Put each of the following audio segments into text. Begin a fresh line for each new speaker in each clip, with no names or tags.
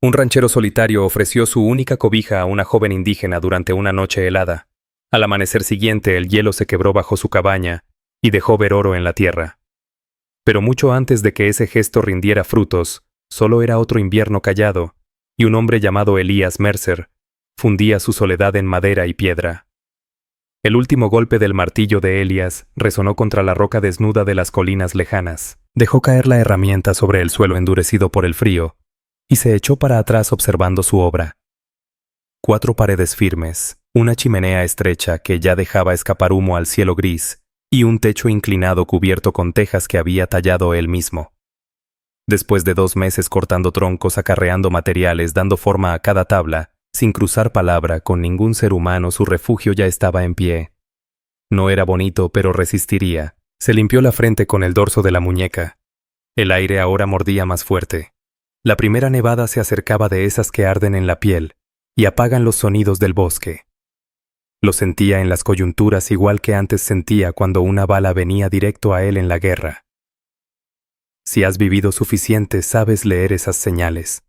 Un ranchero solitario ofreció su única cobija a una joven indígena durante una noche helada. Al amanecer siguiente, el hielo se quebró bajo su cabaña y dejó ver oro en la tierra. Pero mucho antes de que ese gesto rindiera frutos, solo era otro invierno callado, y un hombre llamado Elías Mercer fundía su soledad en madera y piedra. El último golpe del martillo de Elías resonó contra la roca desnuda de las colinas lejanas. Dejó caer la herramienta sobre el suelo endurecido por el frío, y se echó para atrás observando su obra. 4 paredes firmes, una chimenea estrecha que ya dejaba escapar humo al cielo gris, y un techo inclinado cubierto con tejas que había tallado él mismo. Después de 2 meses cortando troncos, acarreando materiales, dando forma a cada tabla, sin cruzar palabra con ningún ser humano, su refugio ya estaba en pie. No era bonito, pero resistiría. Se limpió la frente con el dorso de la muñeca. El aire ahora mordía más fuerte. La primera nevada se acercaba, de esas que arden en la piel y apagan los sonidos del bosque. Lo sentía en las coyunturas igual que antes sentía cuando una bala venía directo a él en la guerra. Si has vivido suficiente, sabes leer esas señales.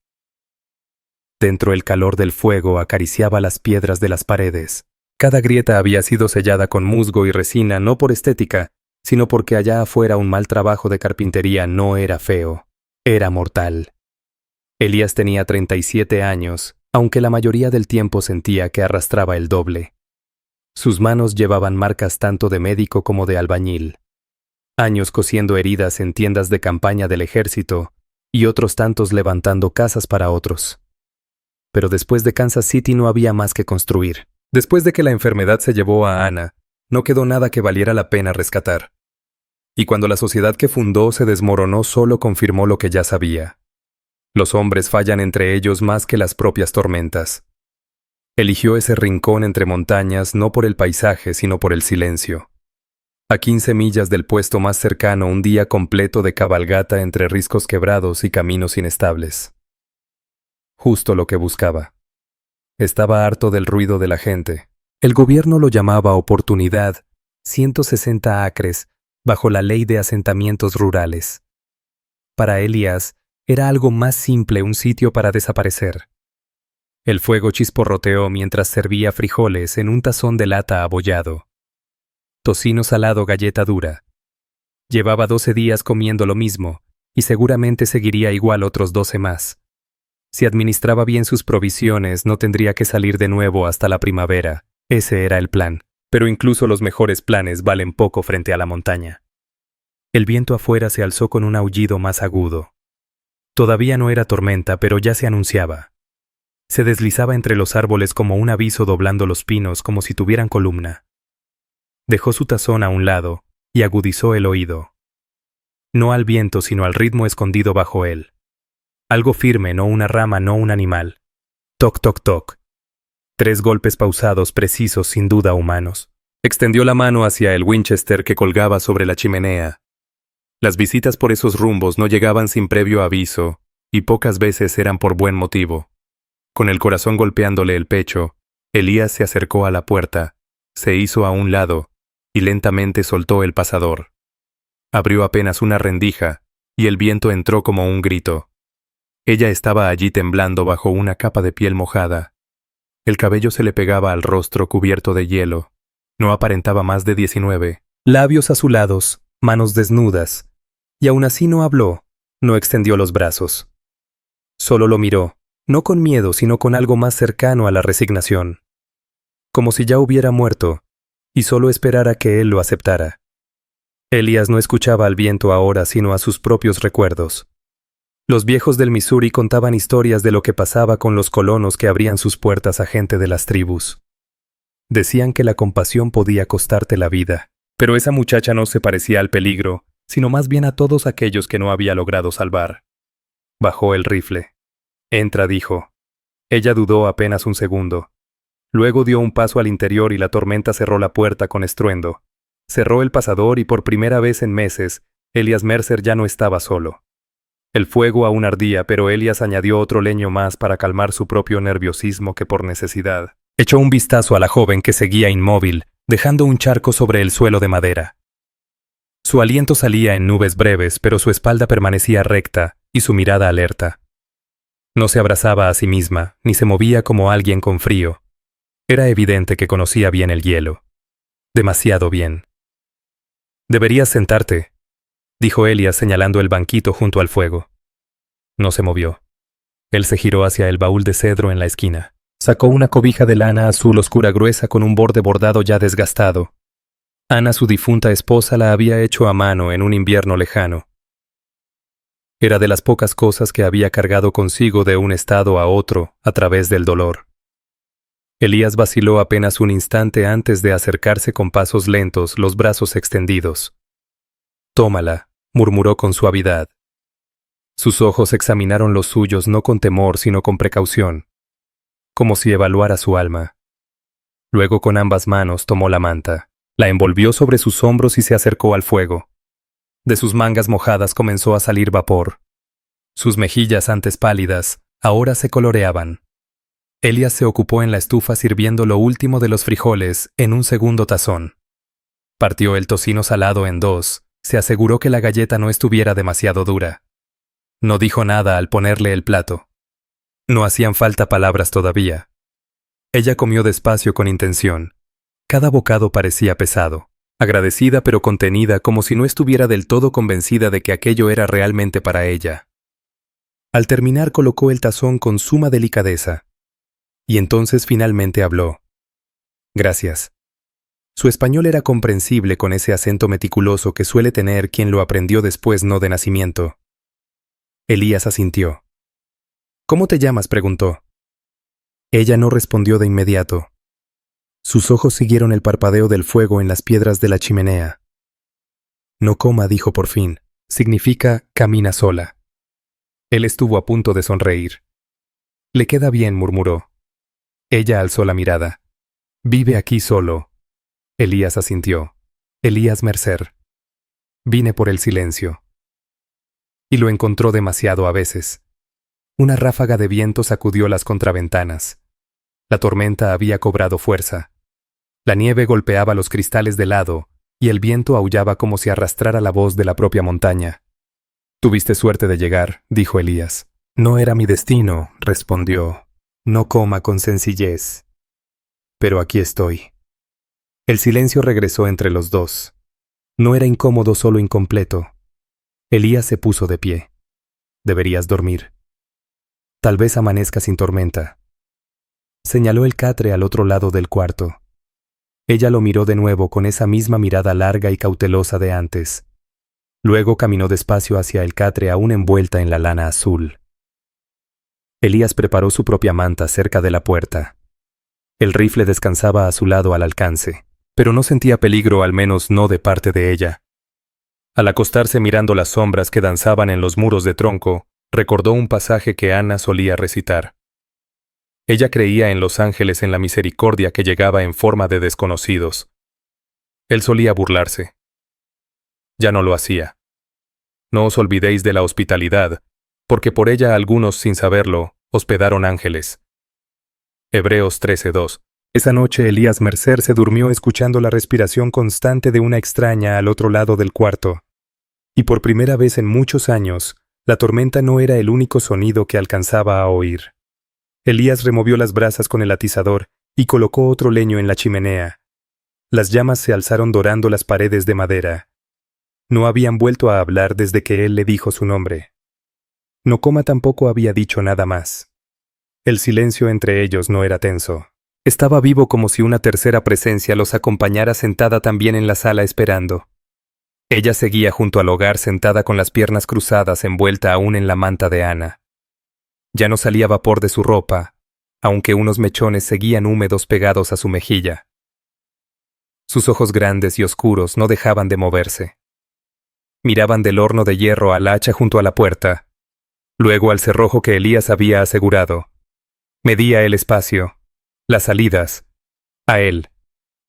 Dentro el calor del fuego acariciaba las piedras de las paredes. Cada grieta había sido sellada con musgo y resina, no por estética, sino porque allá afuera un mal trabajo de carpintería no era feo, era mortal. Elías tenía 37 años, aunque la mayoría del tiempo sentía que arrastraba el doble. Sus manos llevaban marcas tanto de médico como de albañil. Años cosiendo heridas en tiendas de campaña del ejército y otros tantos levantando casas para otros. Pero después de Kansas City no había más que construir. Después de que la enfermedad se llevó a Ana, no quedó nada que valiera la pena rescatar. Y cuando la sociedad que fundó se desmoronó, solo confirmó lo que ya sabía. Los hombres fallan entre ellos más que las propias tormentas. Eligió ese rincón entre montañas no por el paisaje, sino por el silencio. A 15 millas del puesto más cercano, un día completo de cabalgata entre riscos quebrados y caminos inestables. Justo lo que buscaba. Estaba harto del ruido de la gente. El gobierno lo llamaba oportunidad, 160 acres, bajo la ley de asentamientos rurales. Para Elías, era algo más simple, un sitio para desaparecer. El fuego chisporroteó mientras servía frijoles en un tazón de lata abollado. Tocino salado, galleta dura. Llevaba 12 días comiendo lo mismo, y seguramente seguiría igual otros 12 más. Si administraba bien sus provisiones, no tendría que salir de nuevo hasta la primavera. Ese era el plan. Pero incluso los mejores planes valen poco frente a la montaña. El viento afuera se alzó con un aullido más agudo. Todavía no era tormenta, pero ya se anunciaba. Se deslizaba entre los árboles como un aviso, doblando los pinos como si tuvieran columna. Dejó su tazón a un lado y agudizó el oído. No al viento, sino al ritmo escondido bajo él. Algo firme, no una rama, no un animal. Toc, toc, toc. 3 golpes pausados, precisos, sin duda humanos. Extendió la mano hacia el Winchester que colgaba sobre la chimenea. Las visitas por esos rumbos no llegaban sin previo aviso, y pocas veces eran por buen motivo. Con el corazón golpeándole el pecho, Elías se acercó a la puerta, se hizo a un lado, y lentamente soltó el pasador. Abrió apenas una rendija, y el viento entró como un grito. Ella estaba allí temblando bajo una capa de piel mojada. El cabello se le pegaba al rostro cubierto de hielo. No aparentaba más de 19. Labios azulados, manos desnudas. Y aún así no habló, no extendió los brazos. Solo lo miró, no con miedo, sino con algo más cercano a la resignación. Como si ya hubiera muerto, y solo esperara que él lo aceptara. Elías no escuchaba al viento ahora, sino a sus propios recuerdos. Los viejos del Missouri contaban historias de lo que pasaba con los colonos que abrían sus puertas a gente de las tribus. Decían que la compasión podía costarte la vida, pero esa muchacha no se parecía al peligro, sino más bien a todos aquellos que no había logrado salvar. Bajó el rifle. «Entra», dijo. Ella dudó apenas un segundo. Luego dio un paso al interior y la tormenta cerró la puerta con estruendo. Cerró el pasador y por primera vez en meses, Elías Mercer ya no estaba solo. El fuego aún ardía, pero Elías añadió otro leño más para calmar su propio nerviosismo que por necesidad. Echó un vistazo a la joven que seguía inmóvil, dejando un charco sobre el suelo de madera. Su aliento salía en nubes breves, pero su espalda permanecía recta y su mirada alerta. No se abrazaba a sí misma, ni se movía como alguien con frío. Era evidente que conocía bien el hielo. Demasiado bien. «Deberías sentarte», dijo Elias señalando el banquito junto al fuego. No se movió. Él se giró hacia el baúl de cedro en la esquina. Sacó una cobija de lana azul oscura gruesa con un borde bordado ya desgastado. Ana, su difunta esposa, la había hecho a mano en un invierno lejano. Era de las pocas cosas que había cargado consigo de un estado a otro a través del dolor. Elías vaciló apenas un instante antes de acercarse con pasos lentos, los brazos extendidos. «Tómala», murmuró con suavidad. Sus ojos examinaron los suyos no con temor sino con precaución, como si evaluara su alma. Luego con ambas manos tomó la manta, la envolvió sobre sus hombros y se acercó al fuego. De sus mangas mojadas comenzó a salir vapor. Sus mejillas antes pálidas, ahora se coloreaban. Elias se ocupó en la estufa sirviendo lo último de los frijoles en un segundo tazón. Partió el tocino salado en dos, se aseguró que la galleta no estuviera demasiado dura. No dijo nada al ponerle el plato. No hacían falta palabras todavía. Ella comió despacio con intención. Cada bocado parecía pesado, agradecida pero contenida como si no estuviera del todo convencida de que aquello era realmente para ella. Al terminar colocó el tazón con suma delicadeza. Y entonces finalmente habló. «Gracias». Su español era comprensible con ese acento meticuloso que suele tener quien lo aprendió después no de nacimiento. Elías asintió. «¿Cómo te llamas?», preguntó. Ella no respondió de inmediato. Sus ojos siguieron el parpadeo del fuego en las piedras de la chimenea. «Nocoma», dijo por fin, significa camina sola. Él estuvo a punto de sonreír. «Le queda bien», murmuró. Ella alzó la mirada. «Vive aquí solo». Elías asintió. «Elías Mercer». «Vine por el silencio». Y lo encontró demasiado a veces. Una ráfaga de viento sacudió las contraventanas. La tormenta había cobrado fuerza. La nieve golpeaba los cristales de lado, y el viento aullaba como si arrastrara la voz de la propia montaña. «Tuviste suerte de llegar», dijo Elías. «No era mi destino», respondió. «Nocoma con sencillez. Pero aquí estoy». El silencio regresó entre los dos. No era incómodo, solo incompleto. Elías se puso de pie. «Deberías dormir. Tal vez amanezca sin tormenta». Señaló el catre al otro lado del cuarto. Ella lo miró de nuevo con esa misma mirada larga y cautelosa de antes. Luego caminó despacio hacia el catre aún envuelta en la lana azul. Elías preparó su propia manta cerca de la puerta. El rifle descansaba a su lado al alcance, pero no sentía peligro, al menos no de parte de ella. Al acostarse mirando las sombras que danzaban en los muros de tronco, recordó un pasaje que Ana solía recitar. Ella creía en los ángeles, en la misericordia que llegaba en forma de desconocidos. Él solía burlarse. Ya no lo hacía. «No os olvidéis de la hospitalidad, porque por ella algunos, sin saberlo, hospedaron ángeles». Hebreos 13:2. Esa noche Elías Mercer se durmió escuchando la respiración constante de una extraña al otro lado del cuarto. Y por primera vez en muchos años, la tormenta no era el único sonido que alcanzaba a oír. Elías removió las brasas con el atizador y colocó otro leño en la chimenea. Las llamas se alzaron dorando las paredes de madera. No habían vuelto a hablar desde que él le dijo su nombre. Nocoma tampoco había dicho nada más. El silencio entre ellos no era tenso. Estaba vivo, como si una tercera presencia los acompañara sentada también en la sala esperando. Ella seguía junto al hogar sentada con las piernas cruzadas envuelta aún en la manta de Ana. Ya no salía vapor de su ropa, aunque unos mechones seguían húmedos pegados a su mejilla. Sus ojos grandes y oscuros no dejaban de moverse. Miraban del horno de hierro al hacha junto a la puerta, luego al cerrojo que Elías había asegurado. Medía el espacio, las salidas. A él.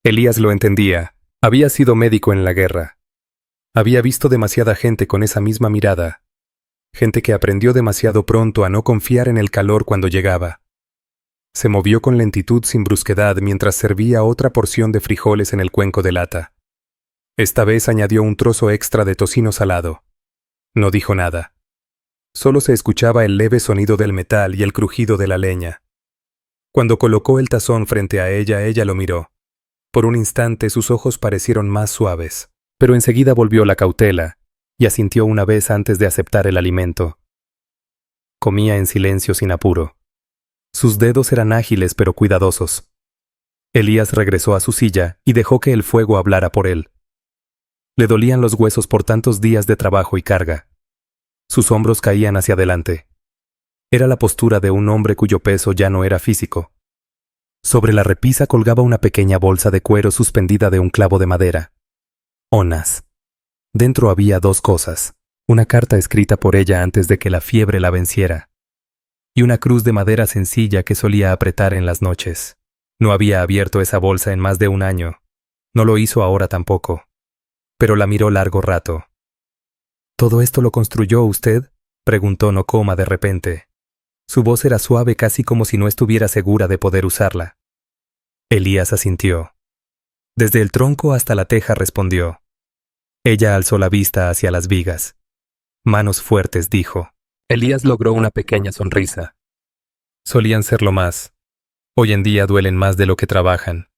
Elías lo entendía. Había sido médico en la guerra. Había visto demasiada gente con esa misma mirada. Gente que aprendió demasiado pronto a no confiar en el calor cuando llegaba. Se movió con lentitud, sin brusquedad, mientras servía otra porción de frijoles en el cuenco de lata. Esta vez añadió un trozo extra de tocino salado. No dijo nada. Solo se escuchaba el leve sonido del metal y el crujido de la leña. Cuando colocó el tazón frente a ella, ella lo miró. Por un instante sus ojos parecieron más suaves, pero enseguida volvió la cautela y asintió una vez antes de aceptar el alimento. Comía en silencio sin apuro. Sus dedos eran ágiles pero cuidadosos. Elías regresó a su silla y dejó que el fuego hablara por él. Le dolían los huesos por tantos días de trabajo y carga. Sus hombros caían hacia adelante. Era la postura de un hombre cuyo peso ya no era físico. Sobre la repisa colgaba una pequeña bolsa de cuero suspendida de un clavo de madera. Onas. Dentro había dos cosas: una carta escrita por ella antes de que la fiebre la venciera, y una cruz de madera sencilla que solía apretar en las noches. No había abierto esa bolsa en más de un año. No lo hizo ahora tampoco. Pero la miró largo rato. ¿Todo esto lo construyó usted?, preguntó Nokoma de repente. Su voz era suave, casi como si no estuviera segura de poder usarla. Elías asintió. Desde el tronco hasta la teja, respondió. Ella alzó la vista hacia las vigas. Manos fuertes, dijo. Elías logró una pequeña sonrisa. Solían serlo más. Hoy en día duelen más de lo que trabajan.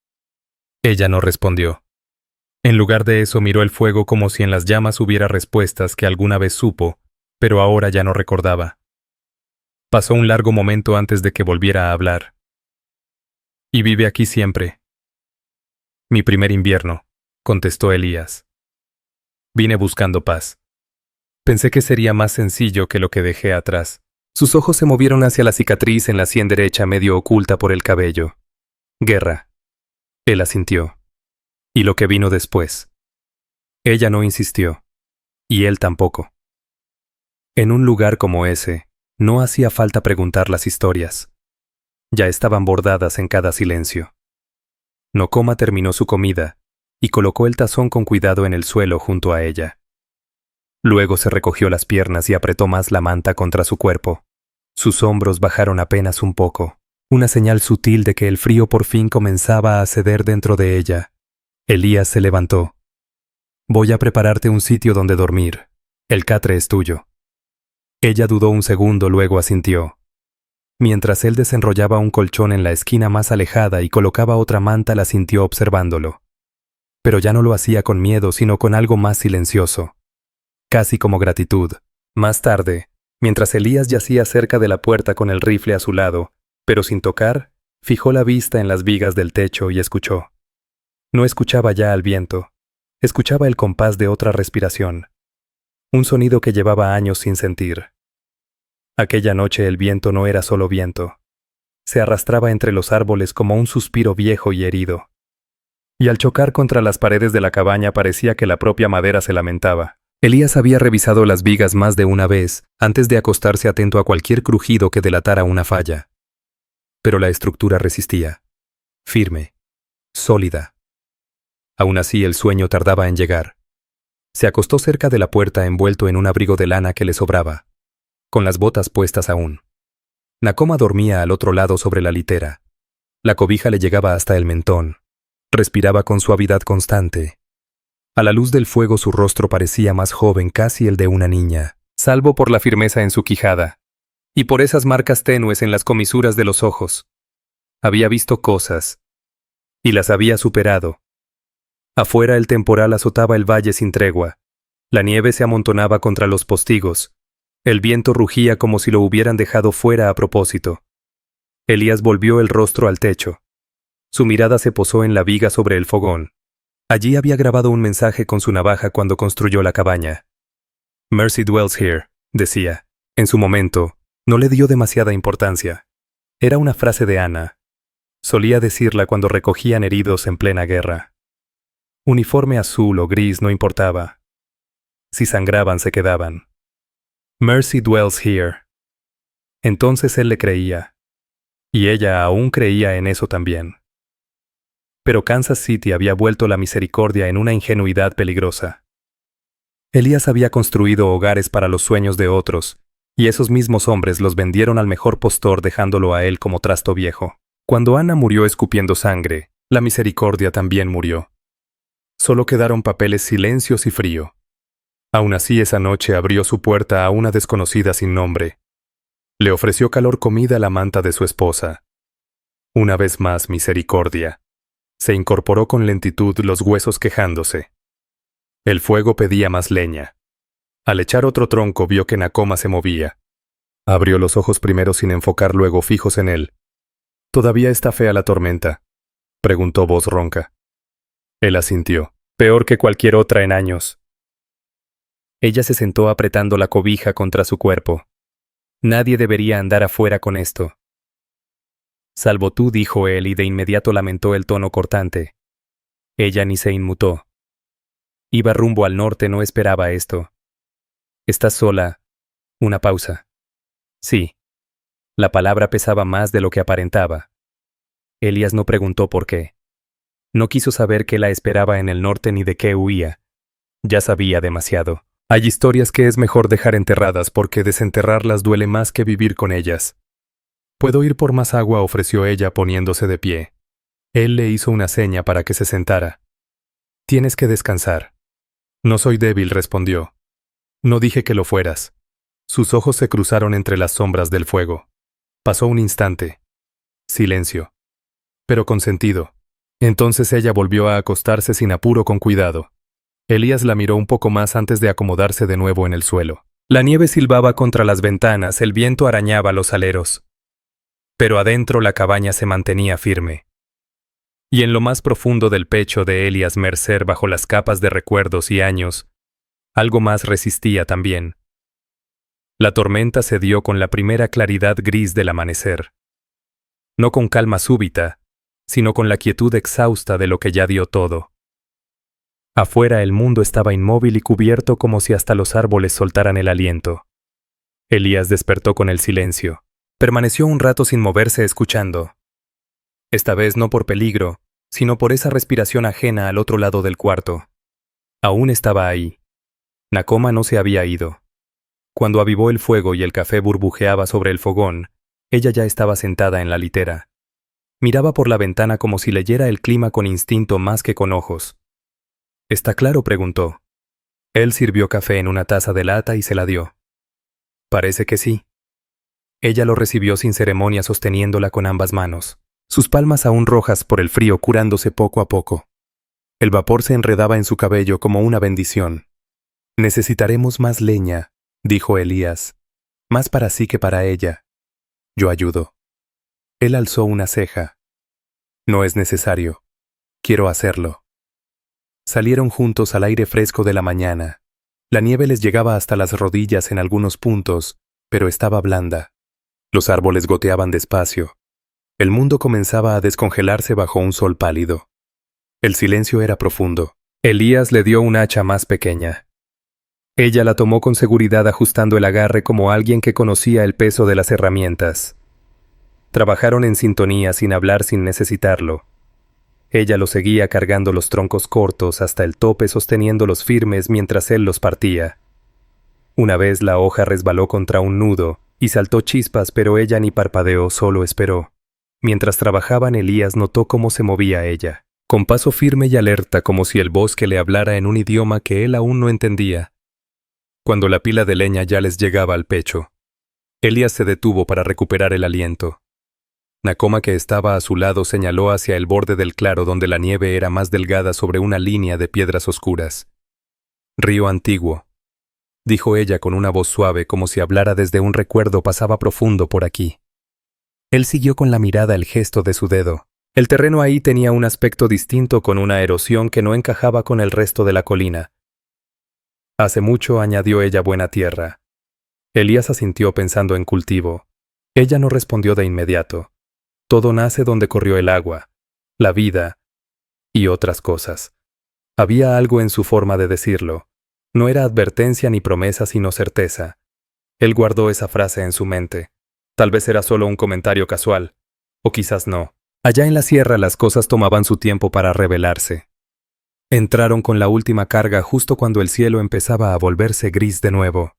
Ella no respondió. En lugar de eso miró el fuego como si en las llamas hubiera respuestas que alguna vez supo, pero ahora ya no recordaba. Pasó un largo momento antes de que volviera a hablar. ¿Y vive aquí siempre? Mi primer invierno, contestó Elías. Vine buscando paz. Pensé que sería más sencillo que lo que dejé atrás. Sus ojos se movieron hacia la cicatriz en la sien derecha medio oculta por el cabello. Guerra. Él asintió. Y lo que vino después. Ella no insistió. Y él tampoco. En un lugar como ese, no hacía falta preguntar las historias. Ya estaban bordadas en cada silencio. Nokoma terminó su comida y colocó el tazón con cuidado en el suelo junto a ella. Luego se recogió las piernas y apretó más la manta contra su cuerpo. Sus hombros bajaron apenas un poco, una señal sutil de que el frío por fin comenzaba a ceder dentro de ella. Elías se levantó. Voy a prepararte un sitio donde dormir. El catre es tuyo. Ella dudó un segundo, luego asintió. Mientras él desenrollaba un colchón en la esquina más alejada y colocaba otra manta, la sintió observándolo. Pero ya no lo hacía con miedo, sino con algo más silencioso. Casi como gratitud. Más tarde, mientras Elías yacía cerca de la puerta con el rifle a su lado, pero sin tocar, fijó la vista en las vigas del techo y escuchó. No escuchaba ya al viento. Escuchaba el compás de otra respiración. Un sonido que llevaba años sin sentir. Aquella noche el viento no era solo viento. Se arrastraba entre los árboles como un suspiro viejo y herido. Y al chocar contra las paredes de la cabaña parecía que la propia madera se lamentaba. Elías había revisado las vigas más de una vez antes de acostarse, atento a cualquier crujido que delatara una falla. Pero la estructura resistía. Firme. Sólida. Aún así el sueño tardaba en llegar. Se acostó cerca de la puerta envuelto en un abrigo de lana que le sobraba, con las botas puestas aún. Nokoma dormía al otro lado sobre la litera. La cobija le llegaba hasta el mentón. Respiraba con suavidad constante. A la luz del fuego su rostro parecía más joven, casi el de una niña, salvo por la firmeza en su quijada, y por esas marcas tenues en las comisuras de los ojos. Había visto cosas, y las había superado. Afuera el temporal azotaba el valle sin tregua. La nieve se amontonaba contra los postigos. El viento rugía como si lo hubieran dejado fuera a propósito. Elías volvió el rostro al techo. Su mirada se posó en la viga sobre el fogón. Allí había grabado un mensaje con su navaja cuando construyó la cabaña. Mercy dwells here, decía. En su momento, no le dio demasiada importancia. Era una frase de Ana. Solía decirla cuando recogían heridos en plena guerra. Uniforme azul o gris no importaba. Si sangraban, se quedaban. Mercy dwells here. Entonces él le creía. Y ella aún creía en eso también. Pero Kansas City había vuelto la misericordia en una ingenuidad peligrosa. Elías había construido hogares para los sueños de otros, y esos mismos hombres los vendieron al mejor postor dejándolo a él como trasto viejo. Cuando Ana murió escupiendo sangre, la misericordia también murió. Solo quedaron papeles, silencios y frío. Aún así, esa noche abrió su puerta a una desconocida sin nombre. Le ofreció calor comida a la manta de su esposa. Una vez más, misericordia. Se incorporó con lentitud, los huesos quejándose. El fuego pedía más leña. Al echar otro tronco vio que Nakoma se movía. Abrió los ojos primero sin enfocar, luego fijos en él. «¿Todavía está fea la tormenta?», preguntó voz ronca. Él asintió. «Peor que cualquier otra en años». Ella se sentó apretando la cobija contra su cuerpo. «Nadie debería andar afuera con esto». «Salvo tú», dijo él, y de inmediato lamentó el tono cortante. Ella ni se inmutó. Iba rumbo al norte, no esperaba esto. «¿Estás sola?» Una pausa. «Sí». La palabra pesaba más de lo que aparentaba. Elías no preguntó por qué. No quiso saber qué la esperaba en el norte ni de qué huía. Ya sabía demasiado. Hay historias que es mejor dejar enterradas porque desenterrarlas duele más que vivir con ellas. «¿Puedo ir por más agua?», ofreció ella poniéndose de pie. Él le hizo una seña para que se sentara. «Tienes que descansar». «No soy débil», respondió. «No dije que lo fueras». Sus ojos se cruzaron entre las sombras del fuego. Pasó un instante. Silencio. Pero con sentido. Entonces ella volvió a acostarse sin apuro, con cuidado. Elías la miró un poco más antes de acomodarse de nuevo en el suelo. La nieve silbaba contra las ventanas, el viento arañaba los aleros. Pero adentro la cabaña se mantenía firme. Y en lo más profundo del pecho de Elías Mercer, bajo las capas de recuerdos y años, algo más resistía también. La tormenta se dio con la primera claridad gris del amanecer. No con calma súbita, sino con la quietud exhausta de lo que ya dio todo. Afuera el mundo estaba inmóvil y cubierto, como si hasta los árboles soltaran el aliento. Elías despertó con el silencio. Permaneció un rato sin moverse, escuchando. Esta vez no por peligro, sino por esa respiración ajena al otro lado del cuarto. Aún estaba ahí. Nakoma no se había ido. Cuando avivó el fuego y el café burbujeaba sobre el fogón, ella ya estaba sentada en la litera. Miraba por la ventana como si leyera el clima con instinto más que con ojos. «¿Está claro?», preguntó. Él sirvió café en una taza de lata y se la dio. «Parece que sí». Ella lo recibió sin ceremonia, sosteniéndola con ambas manos, sus palmas aún rojas por el frío, curándose poco a poco. El vapor se enredaba en su cabello como una bendición. «Necesitaremos más leña», dijo Elías, «más para sí que para ella. Yo ayudo». Él alzó una ceja. «No es necesario. Quiero hacerlo». Salieron juntos al aire fresco de la mañana. La nieve les llegaba hasta las rodillas en algunos puntos, pero estaba blanda. Los árboles goteaban despacio. El mundo comenzaba a descongelarse bajo un sol pálido. El silencio era profundo. Elías le dio un hacha más pequeña. Ella la tomó con seguridad, ajustando el agarre como alguien que conocía el peso de las herramientas. Trabajaron en sintonía, sin hablar, sin necesitarlo. Ella lo seguía cargando los troncos cortos hasta el tope, sosteniéndolos firmes mientras él los partía. Una vez la hoja resbaló contra un nudo y saltó chispas, pero ella ni parpadeó, solo esperó. Mientras trabajaban, Elías notó cómo se movía ella, con paso firme y alerta, como si el bosque le hablara en un idioma que él aún no entendía. Cuando la pila de leña ya les llegaba al pecho, Elías se detuvo para recuperar el aliento. Nakoma, que estaba a su lado, señaló hacia el borde del claro donde la nieve era más delgada sobre una línea de piedras oscuras. «Río Antiguo», dijo ella con una voz suave, como si hablara desde un recuerdo, pasaba profundo por aquí. Él siguió con la mirada el gesto de su dedo. El terreno ahí tenía un aspecto distinto, con una erosión que no encajaba con el resto de la colina. «Hace mucho», añadió ella, «buena tierra». Elías asintió pensando en cultivo. Ella no respondió de inmediato. Todo nace donde corrió el agua, la vida y otras cosas. Había algo en su forma de decirlo. No era advertencia ni promesa, sino certeza. Él guardó esa frase en su mente. Tal vez era solo un comentario casual, o quizás no. Allá en la sierra las cosas tomaban su tiempo para revelarse. Entraron con la última carga justo cuando el cielo empezaba a volverse gris de nuevo.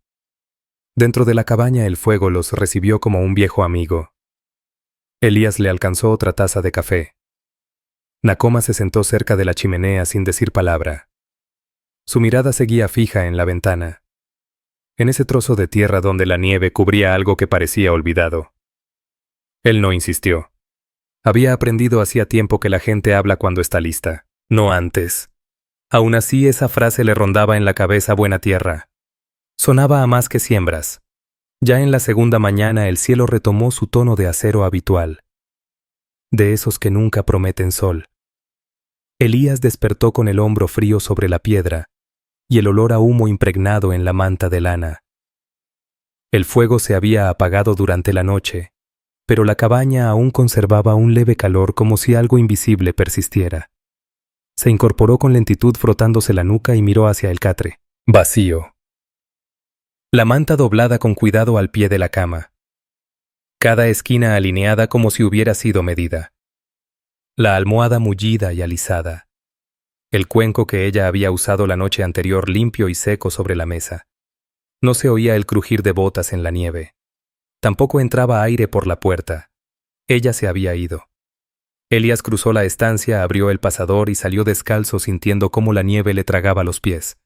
Dentro de la cabaña el fuego los recibió como un viejo amigo. Elías le alcanzó otra taza de café. Nakoma se sentó cerca de la chimenea sin decir palabra. Su mirada seguía fija en la ventana, en ese trozo de tierra donde la nieve cubría algo que parecía olvidado. Él no insistió. Había aprendido hacía tiempo que la gente habla cuando está lista, no antes. Aún así, esa frase le rondaba en la cabeza buena tierra. Sonaba a más que siembras. Ya en la segunda mañana el cielo retomó su tono de acero habitual, de esos que nunca prometen sol. Elías despertó con el hombro frío sobre la piedra y el olor a humo impregnado en la manta de lana. El fuego se había apagado durante la noche, pero la cabaña aún conservaba un leve calor como si algo invisible persistiera. Se incorporó con lentitud frotándose la nuca y miró hacia el catre. Vacío. La manta doblada con cuidado al pie de la cama. Cada esquina alineada como si hubiera sido medida. La almohada mullida y alisada. El cuenco que ella había usado la noche anterior limpio y seco sobre la mesa. No se oía el crujir de botas en la nieve. Tampoco entraba aire por la puerta. Ella se había ido. Elías cruzó la estancia, abrió el pasador y salió descalzo sintiendo cómo la nieve le tragaba los pies.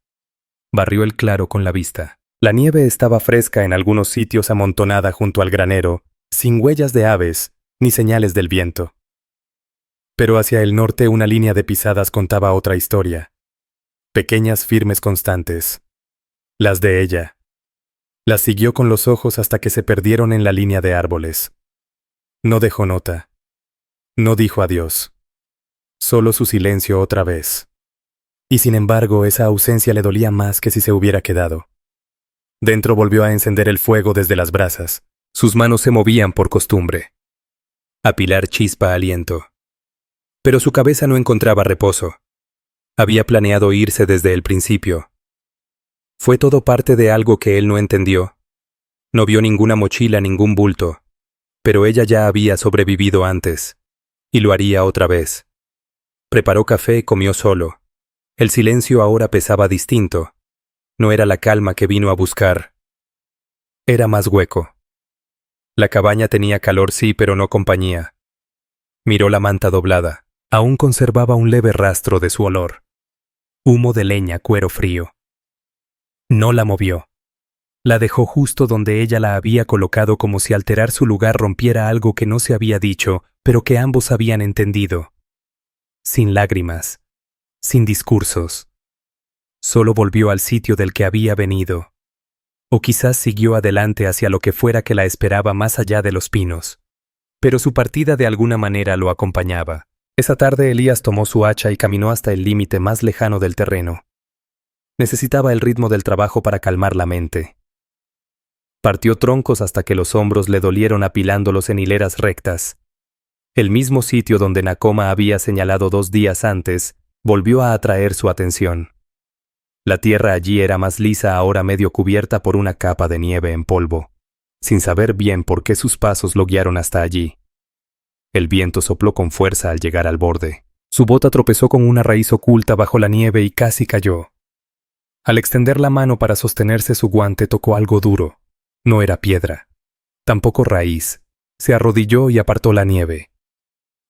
Barrió el claro con la vista. La nieve estaba fresca en algunos sitios amontonada junto al granero, sin huellas de aves ni señales del viento. Pero hacia el norte una línea de pisadas contaba otra historia. Pequeñas firmes constantes. Las de ella. Las siguió con los ojos hasta que se perdieron en la línea de árboles. No dejó nota. No dijo adiós. Solo su silencio otra vez. Y sin embargo, esa ausencia le dolía más que si se hubiera quedado. Dentro volvió a encender el fuego desde las brasas. Sus manos se movían por costumbre. A pilar chispa aliento. Pero su cabeza no encontraba reposo. Había planeado irse desde el principio. Fue todo parte de algo que él no entendió. No vio ninguna mochila, ningún bulto. Pero ella ya había sobrevivido antes. Y lo haría otra vez. Preparó café y comió solo. El silencio ahora pesaba distinto. No era la calma que vino a buscar. Era más hueco. La cabaña tenía calor sí, pero no compañía. Miró la manta doblada. Aún conservaba un leve rastro de su olor. Humo de leña, cuero frío. No la movió. La dejó justo donde ella la había colocado como si alterar su lugar rompiera algo que no se había dicho, pero que ambos habían entendido. Sin lágrimas. Sin discursos. Solo volvió al sitio del que había venido. O quizás siguió adelante hacia lo que fuera que la esperaba más allá de los pinos. Pero su partida de alguna manera lo acompañaba. Esa tarde Elías tomó su hacha y caminó hasta el límite más lejano del terreno. Necesitaba el ritmo del trabajo para calmar la mente. Partió troncos hasta que los hombros le dolieron apilándolos en hileras rectas. El mismo sitio donde Nakoma había señalado 2 días antes, volvió a atraer su atención. La tierra allí era más lisa, ahora medio cubierta por una capa de nieve en polvo, sin saber bien por qué sus pasos lo guiaron hasta allí. El viento sopló con fuerza al llegar al borde. Su bota tropezó con una raíz oculta bajo la nieve y casi cayó. Al extender la mano para sostenerse su guante tocó algo duro. No era piedra, tampoco raíz. Se arrodilló y apartó la nieve.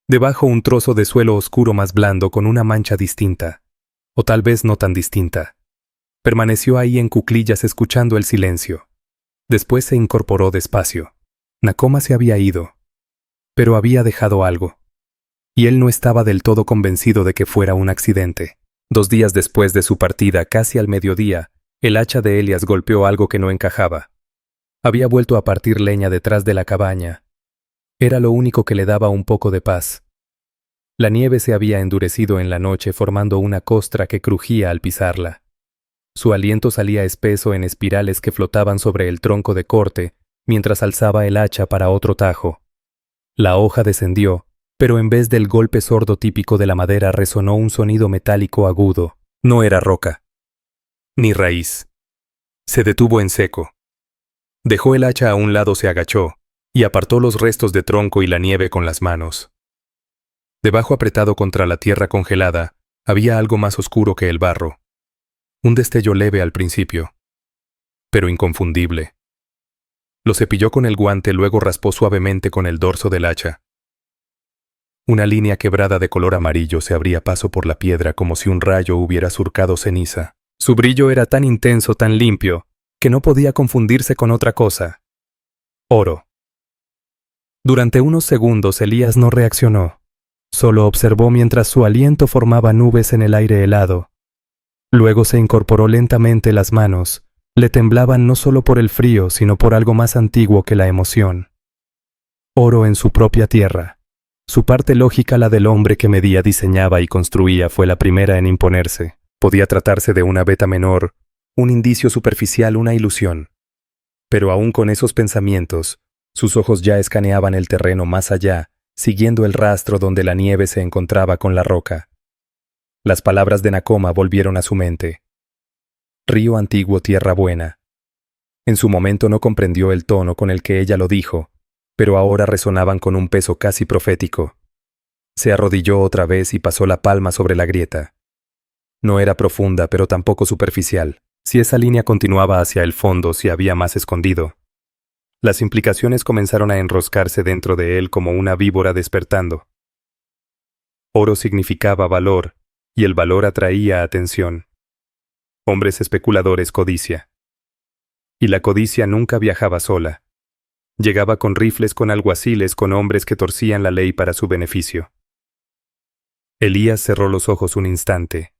Debajo un trozo de suelo oscuro más blando con una mancha distinta, o tal vez no tan distinta. Permaneció ahí en cuclillas escuchando el silencio. Después se incorporó despacio. Nakoma se había ido, pero había dejado algo. Y él no estaba del todo convencido de que fuera un accidente. 2 días después de su partida, casi al mediodía, el hacha de Elías golpeó algo que no encajaba. Había vuelto a partir leña detrás de la cabaña. Era lo único que le daba un poco de paz. La nieve se había endurecido en la noche formando una costra que crujía al pisarla. Su aliento salía espeso en espirales que flotaban sobre el tronco de corte mientras alzaba el hacha para otro tajo. La hoja descendió, pero en vez del golpe sordo típico de la madera resonó un sonido metálico agudo. No era roca, ni raíz. Se detuvo en seco. Dejó el hacha a un lado, se agachó, y apartó los restos de tronco y la nieve con las manos. Debajo, apretado contra la tierra congelada, había algo más oscuro que el barro. Un destello leve al principio, pero inconfundible. Lo cepilló con el guante, luego raspó suavemente con el dorso del hacha. Una línea quebrada de color amarillo se abría paso por la piedra como si un rayo hubiera surcado ceniza. Su brillo era tan intenso, tan limpio, que no podía confundirse con otra cosa. Oro. Durante unos segundos Elías no reaccionó. Solo observó mientras su aliento formaba nubes en el aire helado. Luego se incorporó lentamente las manos. Le temblaban no solo por el frío, sino por algo más antiguo que la emoción. Oro en su propia tierra. Su parte lógica, la del hombre que medía, diseñaba y construía, fue la primera en imponerse. Podía tratarse de una beta menor, un indicio superficial, una ilusión. Pero aún con esos pensamientos, sus ojos ya escaneaban el terreno más allá, siguiendo el rastro donde la nieve se encontraba con la roca. Las palabras de Nakoma volvieron a su mente. Río antiguo, tierra buena. En su momento no comprendió el tono con el que ella lo dijo, pero ahora resonaban con un peso casi profético. Se arrodilló otra vez y pasó la palma sobre la grieta. No era profunda, pero tampoco superficial. Si esa línea continuaba hacia el fondo, si había más escondido. Las implicaciones comenzaron a enroscarse dentro de él como una víbora despertando. Oro significaba valor, y el valor atraía atención. Hombres especuladores, codicia. Y la codicia nunca viajaba sola. Llegaba con rifles, con alguaciles, con hombres que torcían la ley para su beneficio. Elías cerró los ojos un instante.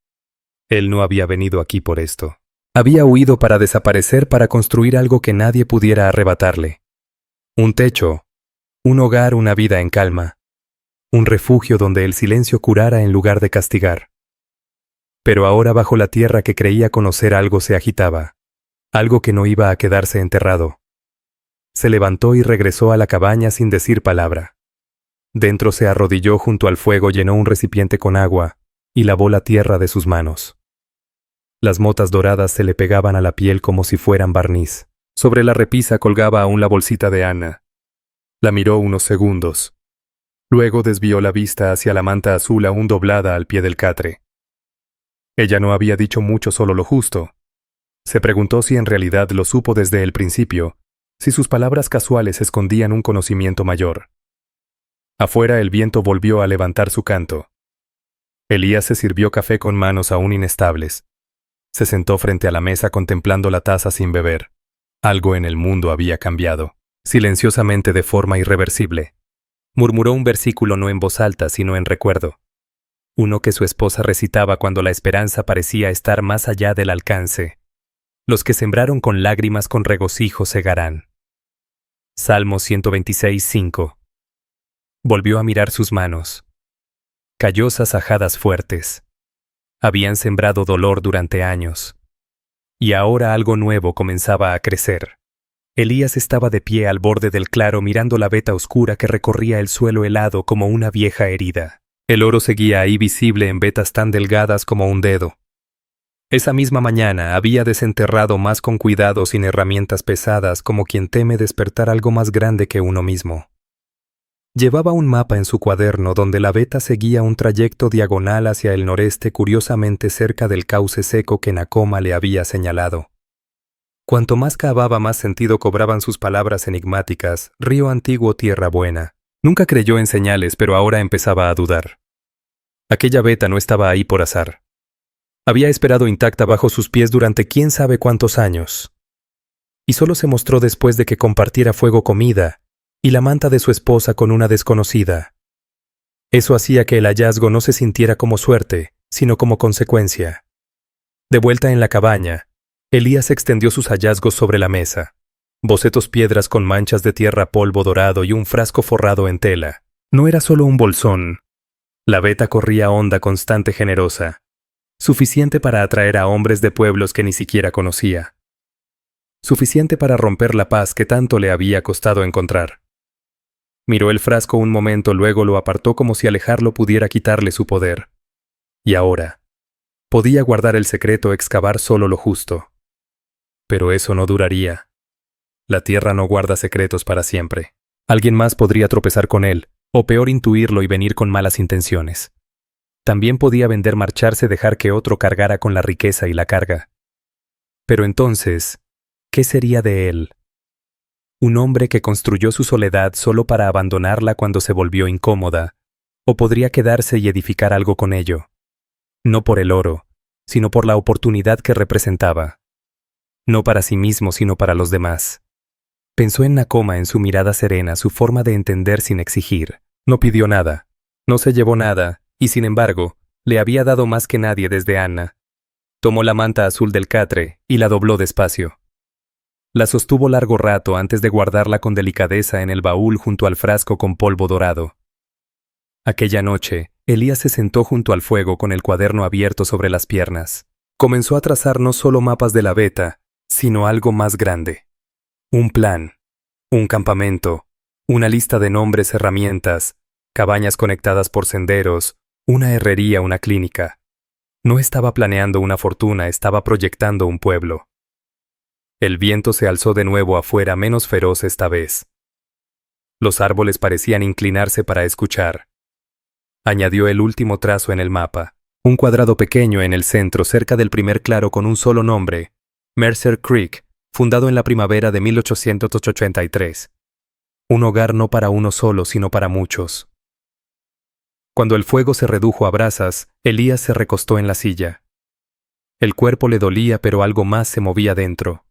Él no había venido aquí por esto. Había huido para desaparecer, para construir algo que nadie pudiera arrebatarle. Un techo, un hogar, una vida en calma. Un refugio donde el silencio curara en lugar de castigar. Pero ahora bajo la tierra que creía conocer algo se agitaba. Algo que no iba a quedarse enterrado. Se levantó y regresó a la cabaña sin decir palabra. Dentro se arrodilló junto al fuego, llenó un recipiente con agua y lavó la tierra de sus manos. Las motas doradas se le pegaban a la piel como si fueran barniz. Sobre la repisa colgaba aún la bolsita de Ana. La miró unos segundos. Luego desvió la vista hacia la manta azul aún doblada al pie del catre. Ella no había dicho mucho, solo lo justo. Se preguntó si en realidad lo supo desde el principio, si sus palabras casuales escondían un conocimiento mayor. Afuera el viento volvió a levantar su canto. Elías se sirvió café con manos aún inestables. Se sentó frente a la mesa contemplando la taza sin beber. Algo en el mundo había cambiado, silenciosamente, de forma irreversible. Murmuró un versículo no en voz alta, sino en recuerdo. Uno que su esposa recitaba cuando la esperanza parecía estar más allá del alcance. Los que sembraron con lágrimas con regocijo segarán. Salmo 126:5. Volvió a mirar sus manos. Callosas ajadas fuertes. Habían sembrado dolor durante años. Y ahora algo nuevo comenzaba a crecer. Elías estaba de pie al borde del claro mirando la veta oscura que recorría el suelo helado como una vieja herida. El oro seguía ahí visible en vetas tan delgadas como un dedo. Esa misma mañana había desenterrado más con cuidado, sin herramientas pesadas, como quien teme despertar algo más grande que uno mismo. Llevaba un mapa en su cuaderno donde la veta seguía un trayecto diagonal hacia el noreste, curiosamente cerca del cauce seco que Nakoma le había señalado. Cuanto más cavaba, más sentido cobraban sus palabras enigmáticas: río antiguo, tierra buena. Nunca creyó en señales, pero ahora empezaba a dudar. Aquella veta no estaba ahí por azar. Había esperado intacta bajo sus pies durante quién sabe cuántos años. Y solo se mostró después de que compartiera fuego, comida y la manta de su esposa con una desconocida. Eso hacía que el hallazgo no se sintiera como suerte, sino como consecuencia. De vuelta en la cabaña, Elías extendió sus hallazgos sobre la mesa. Bocetos, piedras con manchas de tierra, polvo dorado y un frasco forrado en tela. No era solo un bolsón. La veta corría honda, constante, generosa. Suficiente para atraer a hombres de pueblos que ni siquiera conocía. Suficiente para romper la paz que tanto le había costado encontrar. Miró el frasco un momento, luego lo apartó como si alejarlo pudiera quitarle su poder. Y ahora, podía guardar el secreto, excavar solo lo justo. Pero eso no duraría. La tierra no guarda secretos para siempre. Alguien más podría tropezar con él, o peor, intuirlo y venir con malas intenciones. También podía vender, marcharse, dejar que otro cargara con la riqueza y la carga. Pero entonces, ¿qué sería de él? ¿Un hombre que construyó su soledad solo para abandonarla cuando se volvió incómoda? ¿O podría quedarse y edificar algo con ello? No por el oro, sino por la oportunidad que representaba. No para sí mismo, sino para los demás. Pensó en Nakoma, en su mirada serena, su forma de entender sin exigir. No pidió nada, no se llevó nada, y sin embargo, le había dado más que nadie desde Anna. Tomó la manta azul del catre y la dobló despacio. La sostuvo largo rato antes de guardarla con delicadeza en el baúl junto al frasco con polvo dorado. Aquella noche, Elías se sentó junto al fuego con el cuaderno abierto sobre las piernas. Comenzó a trazar no solo mapas de la Beta, sino algo más grande. Un plan, un campamento, una lista de nombres, herramientas, cabañas conectadas por senderos, una herrería, una clínica. No estaba planeando una fortuna, estaba proyectando un pueblo. El viento se alzó de nuevo afuera, menos feroz esta vez. Los árboles parecían inclinarse para escuchar. Añadió el último trazo en el mapa, un cuadrado pequeño en el centro cerca del primer claro con un solo nombre, Mercer Creek, fundado en la primavera de 1883. Un hogar no para uno solo, sino para muchos. Cuando el fuego se redujo a brasas, Elías se recostó en la silla. El cuerpo le dolía, pero algo más se movía dentro.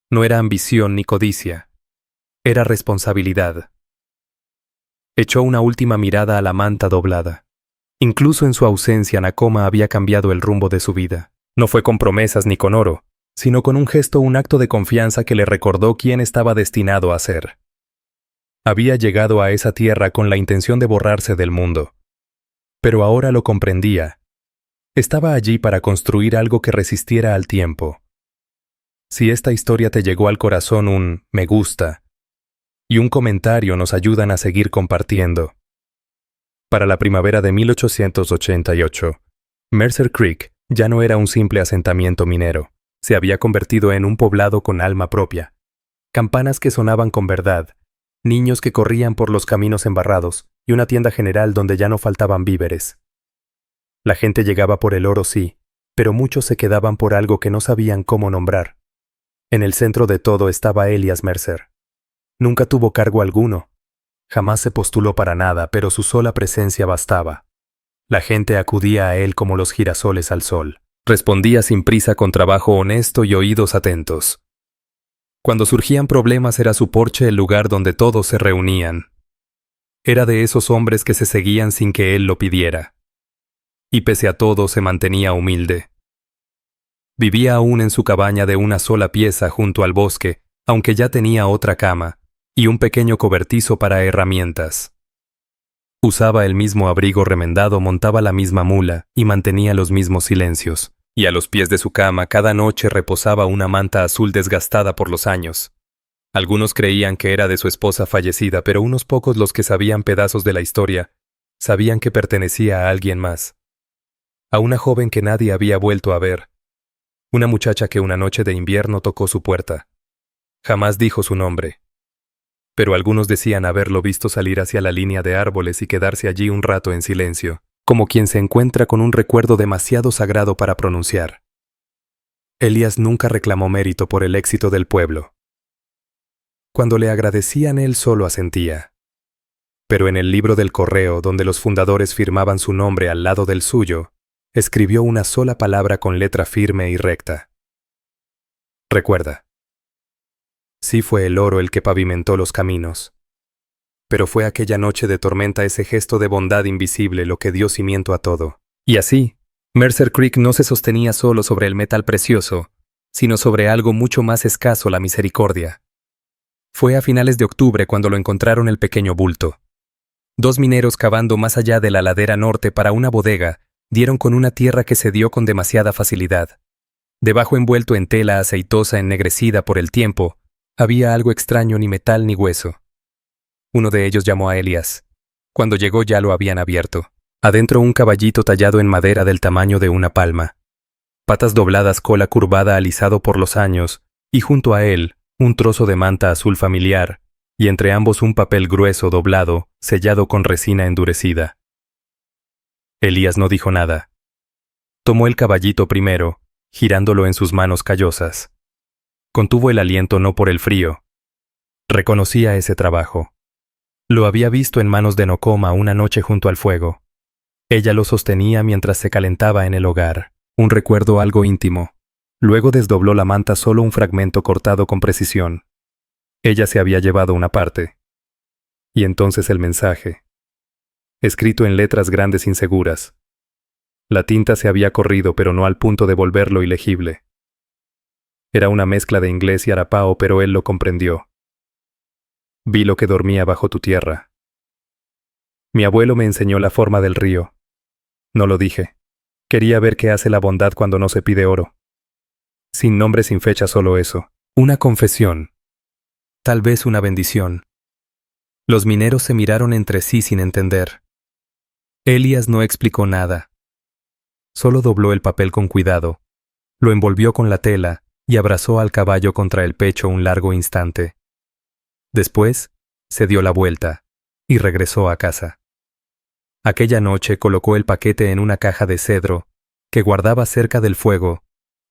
No era ambición ni codicia. Era responsabilidad. Echó una última mirada a la manta doblada. Incluso en su ausencia, Nakoma había cambiado el rumbo de su vida. No fue con promesas ni con oro, sino con un gesto, un acto de confianza que le recordó quién estaba destinado a ser. Había llegado a esa tierra con la intención de borrarse del mundo. Pero ahora lo comprendía. Estaba allí para construir algo que resistiera al tiempo. Si esta historia te llegó al corazón, un me gusta y un comentario nos ayudan a seguir compartiendo. Para la primavera de 1888, Mercer Creek ya no era un simple asentamiento minero. Se había convertido en un poblado con alma propia. Campanas que sonaban con verdad, niños que corrían por los caminos embarrados y una tienda general donde ya no faltaban víveres. La gente llegaba por el oro, sí, pero muchos se quedaban por algo que no sabían cómo nombrar. En el centro de todo estaba Elías Mercer. Nunca tuvo cargo alguno. Jamás se postuló para nada, pero su sola presencia bastaba. La gente acudía a él como los girasoles al sol. Respondía sin prisa con trabajo honesto y oídos atentos. Cuando surgían problemas era su porche el lugar donde todos se reunían. Era de esos hombres que se seguían sin que él lo pidiera. Y pese a todo se mantenía humilde. Vivía aún en su cabaña de una sola pieza junto al bosque, aunque ya tenía otra cama y un pequeño cobertizo para herramientas. Usaba el mismo abrigo remendado, montaba la misma mula y mantenía los mismos silencios. Y a los pies de su cama cada noche reposaba una manta azul desgastada por los años. Algunos creían que era de su esposa fallecida, pero unos pocos, los que sabían pedazos de la historia, sabían que pertenecía a alguien más. A una joven que nadie había vuelto a ver. Una muchacha que una noche de invierno tocó su puerta. Jamás dijo su nombre. Pero algunos decían haberlo visto salir hacia la línea de árboles y quedarse allí un rato en silencio, como quien se encuentra con un recuerdo demasiado sagrado para pronunciar. Elías nunca reclamó mérito por el éxito del pueblo. Cuando le agradecían, él solo asentía. Pero en el libro del correo, donde los fundadores firmaban su nombre al lado del suyo, escribió una sola palabra con letra firme y recta. Recuerda. Sí, fue el oro el que pavimentó los caminos. Pero fue aquella noche de tormenta ese gesto de bondad invisible lo que dio cimiento a todo. Y así, Mercer Creek no se sostenía solo sobre el metal precioso, sino sobre algo mucho más escaso, la misericordia. Fue a finales de octubre cuando lo encontraron el pequeño bulto. 2 mineros cavando más allá de la ladera norte para una bodega dieron con una tierra que cedió con demasiada facilidad. Debajo, envuelto en tela aceitosa ennegrecida por el tiempo, había algo extraño, ni metal ni hueso. Uno de ellos llamó a Elías. Cuando llegó ya lo habían abierto. Adentro un caballito tallado en madera del tamaño de una palma. Patas dobladas, cola curvada, alisado por los años, y junto a él, un trozo de manta azul familiar, y entre ambos un papel grueso doblado, sellado con resina endurecida. Elías no dijo nada. Tomó el caballito primero, girándolo en sus manos callosas. Contuvo el aliento no por el frío. Reconocía ese trabajo. Lo había visto en manos de Nakoma una noche junto al fuego. Ella lo sostenía mientras se calentaba en el hogar. un recuerdo algo íntimo. Luego desdobló la manta solo un fragmento cortado con precisión. Ella se había llevado una parte. Y entonces el mensaje, escrito en letras grandes inseguras. La tinta se había corrido, pero no al punto de volverlo ilegible. Era una mezcla de inglés y arapao, pero él lo comprendió. Vi lo que dormía bajo tu tierra. Mi abuelo me enseñó la forma del río. No lo dije. Quería ver qué hace la bondad cuando no se pide oro. Sin nombre, sin fecha, solo eso. Una confesión. Tal vez una bendición. Los mineros se miraron entre sí sin entender. Elías no explicó nada. Solo dobló el papel con cuidado, lo envolvió con la tela y abrazó al caballo contra el pecho un largo instante. Después, se dio la vuelta y regresó a casa. Aquella noche colocó el paquete en una caja de cedro que guardaba cerca del fuego,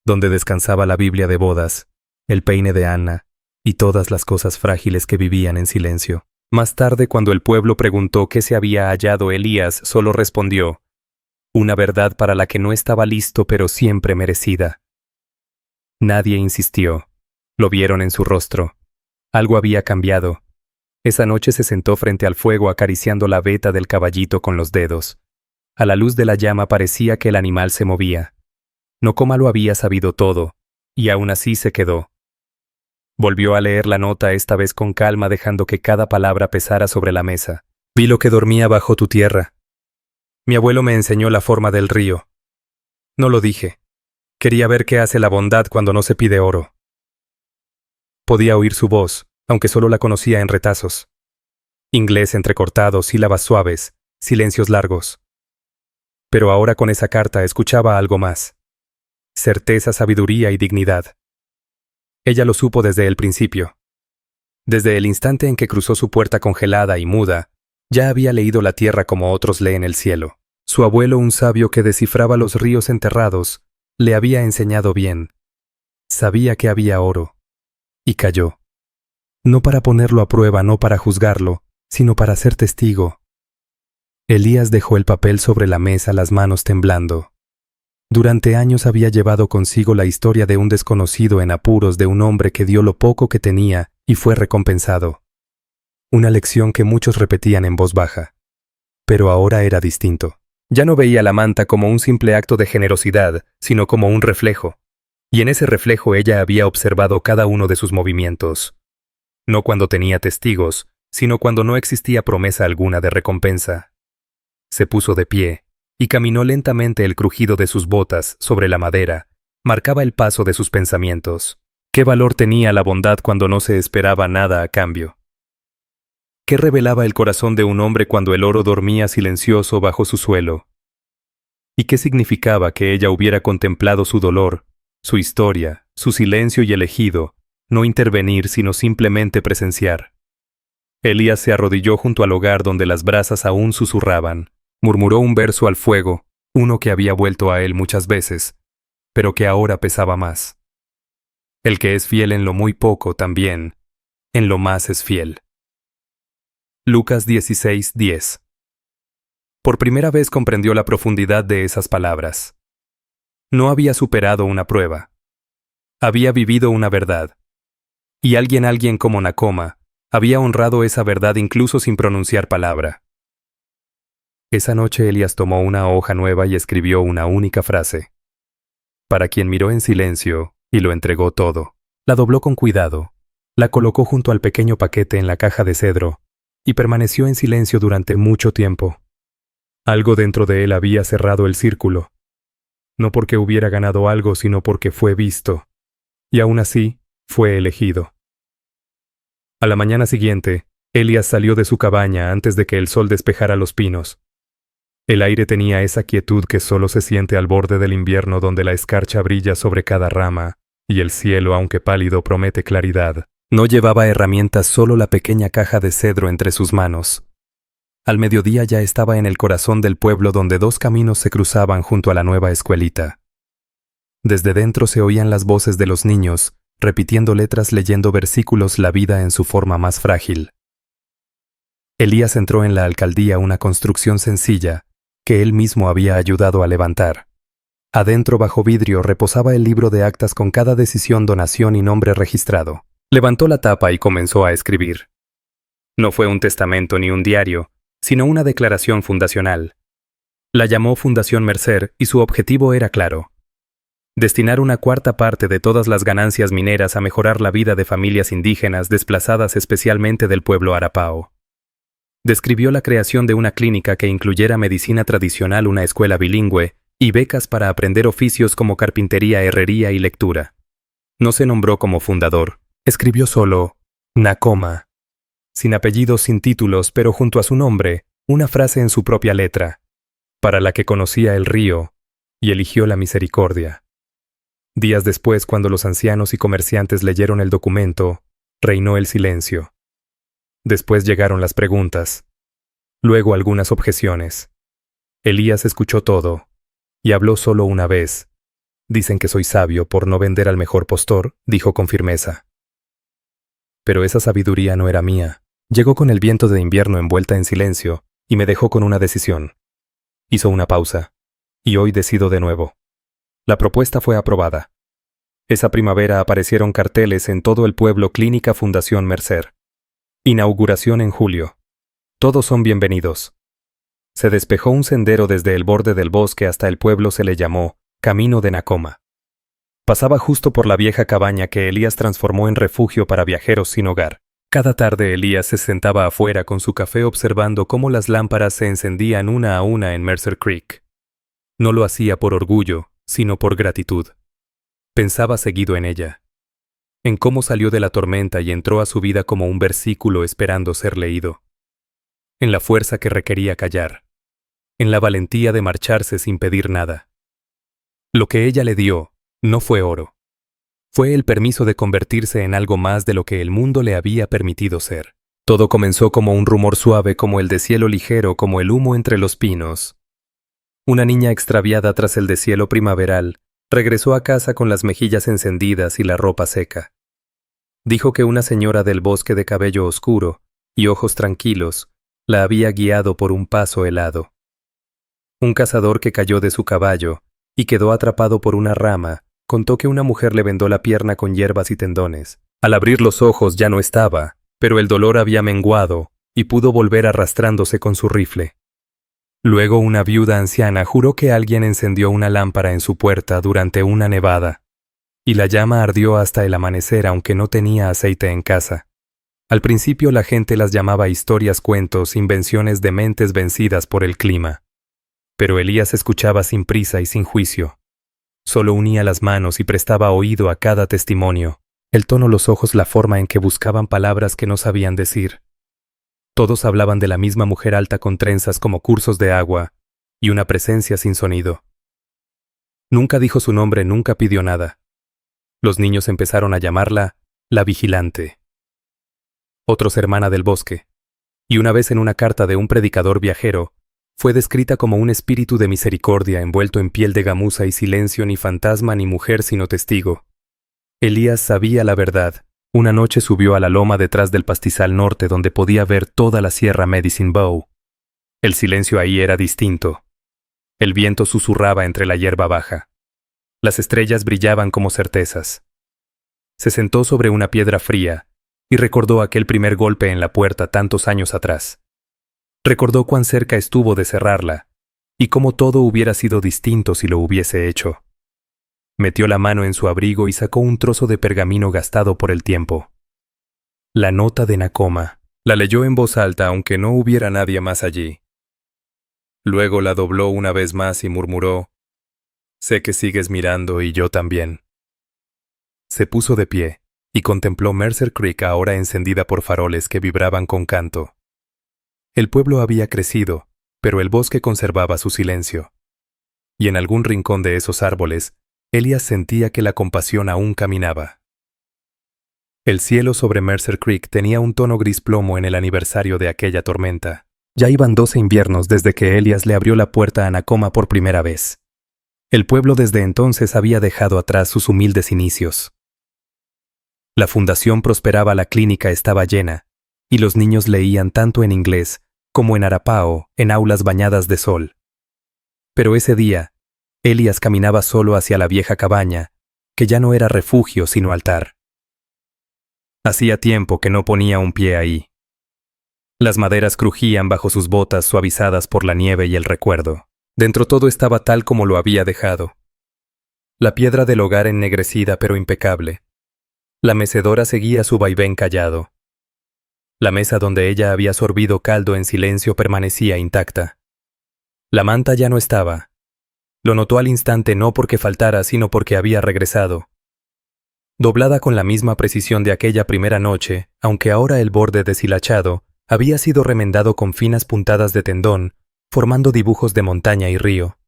donde descansaba la Biblia de bodas, el peine de Ana y todas las cosas frágiles que vivían en silencio. Más tarde, cuando el pueblo preguntó qué se había hallado, Elías solo respondió: una verdad para la que no estaba listo, pero siempre merecida. Nadie insistió. Lo vieron en su rostro. Algo había cambiado. Esa noche se sentó frente al fuego acariciando la veta del caballito con los dedos. A la luz de la llama parecía que el animal se movía. Nocoma lo había sabido todo, y aún así se quedó. Volvió a leer la nota, esta vez con calma, dejando que cada palabra pesara sobre la mesa. Vi lo que dormía bajo tu tierra. Mi abuelo me enseñó la forma del río. No lo dije. Quería ver qué hace la bondad cuando no se pide oro. Podía oír su voz, aunque solo la conocía en retazos. Inglés entrecortado, sílabas suaves, silencios largos. Pero ahora con esa carta escuchaba algo más. Certeza, sabiduría y dignidad. Ella lo supo desde el principio. Desde el instante en que cruzó su puerta congelada y muda, ya había leído la tierra como otros leen el cielo. Su abuelo, un sabio que descifraba los ríos enterrados, le había enseñado bien. Sabía que había oro. Y calló. No para ponerlo a prueba, no para juzgarlo, sino para ser testigo. Elías dejó el papel sobre la mesa, las manos temblando. Durante años había llevado consigo la historia de un desconocido en apuros, de un hombre que dio lo poco que tenía y fue recompensado. Una lección que muchos repetían en voz baja. Pero ahora era distinto. Ya no veía la manta como un simple acto de generosidad, sino como un reflejo. Y en ese reflejo ella había observado cada uno de sus movimientos. No cuando tenía testigos, sino cuando no existía promesa alguna de recompensa. Se puso de pie y caminó lentamente. El crujido de sus botas sobre la madera marcaba el paso de sus pensamientos. ¿Qué valor tenía la bondad cuando no se esperaba nada a cambio? ¿Qué revelaba el corazón de un hombre cuando el oro dormía silencioso bajo su suelo? ¿Y qué significaba que ella hubiera contemplado su dolor, su historia, su silencio y elegido no intervenir sino simplemente presenciar? Elías se arrodilló junto al hogar donde las brasas aún susurraban. Murmuró un verso al fuego, uno que había vuelto a él muchas veces, pero que ahora pesaba más. El que es fiel en lo muy poco también, en lo más es fiel. Lucas 16:10. Por primera vez comprendió la profundidad de esas palabras. No había superado una prueba. Había vivido una verdad. Y alguien como Nocoma había honrado esa verdad incluso sin pronunciar palabra. Esa noche Elías tomó una hoja nueva y escribió una única frase. Para quien miró en silencio y lo entregó todo. La dobló con cuidado, la colocó junto al pequeño paquete en la caja de cedro y permaneció en silencio durante mucho tiempo. Algo dentro de él había cerrado el círculo. No porque hubiera ganado algo, sino porque fue visto. Y aún así, fue elegido. A la mañana siguiente, Elías salió de su cabaña antes de que el sol despejara los pinos. El aire tenía esa quietud que solo se siente al borde del invierno, donde la escarcha brilla sobre cada rama, y el cielo, aunque pálido, promete claridad. No llevaba herramientas, solo la pequeña caja de cedro entre sus manos. Al mediodía ya estaba en el corazón del pueblo, donde dos caminos se cruzaban junto a la nueva escuelita. Desde dentro se oían las voces de los niños, repitiendo letras, leyendo versículos, la vida en su forma más frágil. Elías entró en la alcaldía, una construcción sencilla, que él mismo había ayudado a levantar. Adentro, bajo vidrio, reposaba el libro de actas con cada decisión, donación y nombre registrado. Levantó la tapa y comenzó a escribir. No fue un testamento ni un diario, sino una declaración fundacional. La llamó Fundación Mercer y su objetivo era claro: destinar una cuarta parte de todas las ganancias mineras a mejorar la vida de familias indígenas desplazadas, especialmente del pueblo Arapao. Describió la creación de una clínica que incluyera medicina tradicional, una escuela bilingüe y becas para aprender oficios como carpintería, herrería y lectura. No se nombró como fundador, escribió solo Nakoma, sin apellidos, sin títulos, pero junto a su nombre, una frase en su propia letra: para la que conocía el río y eligió la misericordia. Días después, cuando los ancianos y comerciantes leyeron el documento, reinó el silencio. Después llegaron las preguntas. Luego algunas objeciones. Elías escuchó todo y habló solo una vez. Dicen que soy sabio por no vender al mejor postor, dijo con firmeza. Pero esa sabiduría no era mía. Llegó con el viento de invierno envuelta en silencio y me dejó con una decisión. Hizo una pausa. Y hoy decido de nuevo. La propuesta fue aprobada. Esa primavera aparecieron carteles en todo el pueblo: Clínica Fundación Mercer. Inauguración en julio. Todos son bienvenidos. Se despejó un sendero desde el borde del bosque hasta el pueblo, se le llamó Camino de Nakoma. Pasaba justo por la vieja cabaña que Elías transformó en refugio para viajeros sin hogar. Cada tarde Elías se sentaba afuera con su café observando cómo las lámparas se encendían una a una en Mercer Creek. No lo hacía por orgullo, sino por gratitud. Pensaba seguido en ella, en cómo salió de la tormenta y entró a su vida como un versículo esperando ser leído, en la fuerza que requería callar, en la valentía de marcharse sin pedir nada. Lo que ella le dio no fue oro, fue el permiso de convertirse en algo más de lo que el mundo le había permitido ser. Todo comenzó como un rumor suave, como el de cielo ligero, como el humo entre los pinos. Una niña extraviada tras el deshielo primaveral regresó a casa con las mejillas encendidas y la ropa seca. Dijo que una señora del bosque de cabello oscuro y ojos tranquilos la había guiado por un paso helado. Un cazador que cayó de su caballo y quedó atrapado por una rama contó que una mujer le vendó la pierna con hierbas y tendones. Al abrir los ojos ya no estaba, pero el dolor había menguado y pudo volver arrastrándose con su rifle. Luego una viuda anciana juró que alguien encendió una lámpara en su puerta durante una nevada, y la llama ardió hasta el amanecer aunque no tenía aceite en casa. Al principio la gente las llamaba historias, cuentos, invenciones de mentes vencidas por el clima. Pero Elías escuchaba sin prisa y sin juicio. Solo unía las manos y prestaba oído a cada testimonio, el tono, los ojos, la forma en que buscaban palabras que no sabían decir. Todos hablaban de la misma mujer alta con trenzas como cursos de agua y una presencia sin sonido. Nunca dijo su nombre, nunca pidió nada. Los niños empezaron a llamarla la vigilante. Otros hermana del bosque. Y una vez en una carta de un predicador viajero, fue descrita como un espíritu de misericordia envuelto en piel de gamuza y silencio, ni fantasma ni mujer sino testigo. Elías sabía la verdad. Una noche subió a la loma detrás del pastizal norte donde podía ver toda la sierra Medicine Bow. El silencio ahí era distinto. El viento susurraba entre la hierba baja. Las estrellas brillaban como certezas. Se sentó sobre una piedra fría y recordó aquel primer golpe en la puerta tantos años atrás. Recordó cuán cerca estuvo de cerrarla y cómo todo hubiera sido distinto si lo hubiese hecho. Metió la mano en su abrigo y sacó un trozo de pergamino gastado por el tiempo. La nota de Nakoma. La leyó en voz alta aunque no hubiera nadie más allí. Luego la dobló una vez más y murmuró: «Sé que sigues mirando y yo también». Se puso de pie y contempló Mercer Creek, ahora encendida por faroles que vibraban con canto. El pueblo había crecido, pero el bosque conservaba su silencio. Y en algún rincón de esos árboles, Elías sentía que la compasión aún caminaba. El cielo sobre Mercer Creek tenía un tono gris plomo en el aniversario de aquella tormenta. Ya iban 12 inviernos desde que Elías le abrió la puerta a Nakoma por primera vez. El pueblo desde entonces había dejado atrás sus humildes inicios. La fundación prosperaba, la clínica estaba llena, y los niños leían tanto en inglés como en Arapao, en aulas bañadas de sol. Pero ese día, Elías caminaba solo hacia la vieja cabaña, que ya no era refugio sino altar. Hacía tiempo que no ponía un pie ahí. Las maderas crujían bajo sus botas suavizadas por la nieve y el recuerdo. Dentro todo estaba tal como lo había dejado. La piedra del hogar ennegrecida pero impecable. La mecedora seguía su vaivén callado. La mesa donde ella había sorbido caldo en silencio permanecía intacta. La manta ya no estaba. Lo notó al instante no porque faltara, sino porque había regresado. Doblada con la misma precisión de aquella primera noche, aunque ahora el borde deshilachado había sido remendado con finas puntadas de tendón, formando dibujos de montaña y río.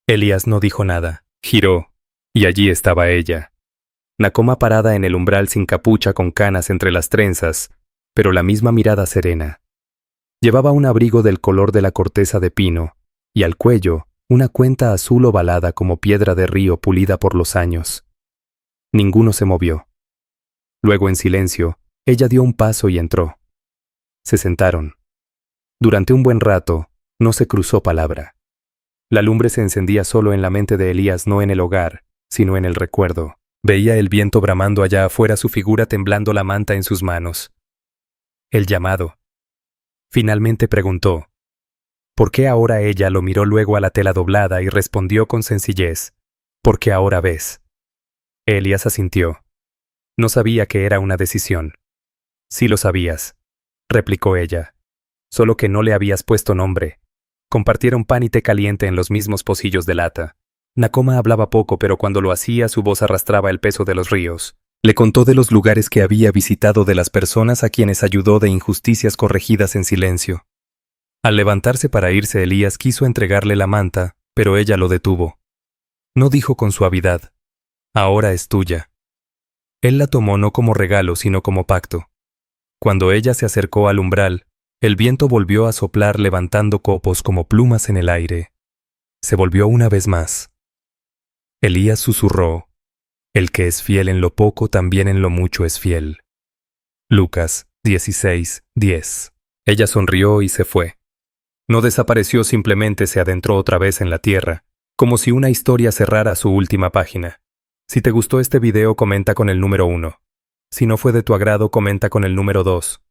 Elías no dijo nada. Giró, y allí estaba ella. Nakoma parada en el umbral sin capucha con canas entre las trenzas, pero la misma mirada serena. Llevaba un abrigo del color de la corteza de pino, y al cuello una cuenta azul ovalada como piedra de río pulida por los años. Ninguno se movió. Luego, en silencio, ella dio un paso y entró. Se sentaron. Durante un buen rato, no se cruzó palabra. La lumbre se encendía solo en la mente de Elías, no en el hogar, sino en el recuerdo. Veía el viento bramando allá afuera, su figura temblando, la manta en sus manos. El llamado. Finalmente preguntó. ¿Por qué ahora? Ella lo miró luego a la tela doblada y respondió con sencillez. Porque ahora ves. Elías asintió. No sabía que era una decisión. Sí lo sabías, replicó ella. Solo que no le habías puesto nombre. Compartieron pan y té caliente en los mismos pocillos de lata. Nakoma hablaba poco, pero cuando lo hacía su voz arrastraba el peso de los ríos. Le contó de los lugares que había visitado, de las personas a quienes ayudó, de injusticias corregidas en silencio. Al levantarse para irse, Elías quiso entregarle la manta, pero ella lo detuvo. No dijo con suavidad. Ahora es tuya. Él la tomó no como regalo, sino como pacto. Cuando ella se acercó al umbral, el viento volvió a soplar levantando copos como plumas en el aire. Se volvió una vez más. Elías susurró, el que es fiel en lo poco, también en lo mucho es fiel. Lucas 16:10. Ella sonrió y se fue. No desapareció, simplemente se adentró otra vez en la tierra, como si una historia cerrara su última página. Si te gustó este video, comenta con el número 1. Si no fue de tu agrado, comenta con el número 2.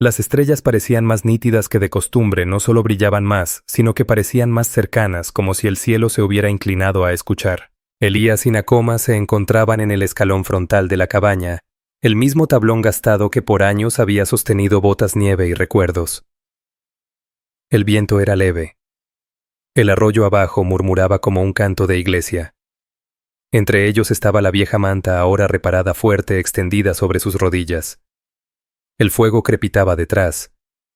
Las estrellas parecían más nítidas que de costumbre, no solo brillaban más, sino que parecían más cercanas, como si el cielo se hubiera inclinado a escuchar. Elías y Nakoma se encontraban en el escalón frontal de la cabaña, el mismo tablón gastado que por años había sostenido botas, nieve y recuerdos. El viento era leve. El arroyo abajo murmuraba como un canto de iglesia. Entre ellos estaba la vieja manta, ahora reparada, fuerte, extendida sobre sus rodillas. El fuego crepitaba detrás,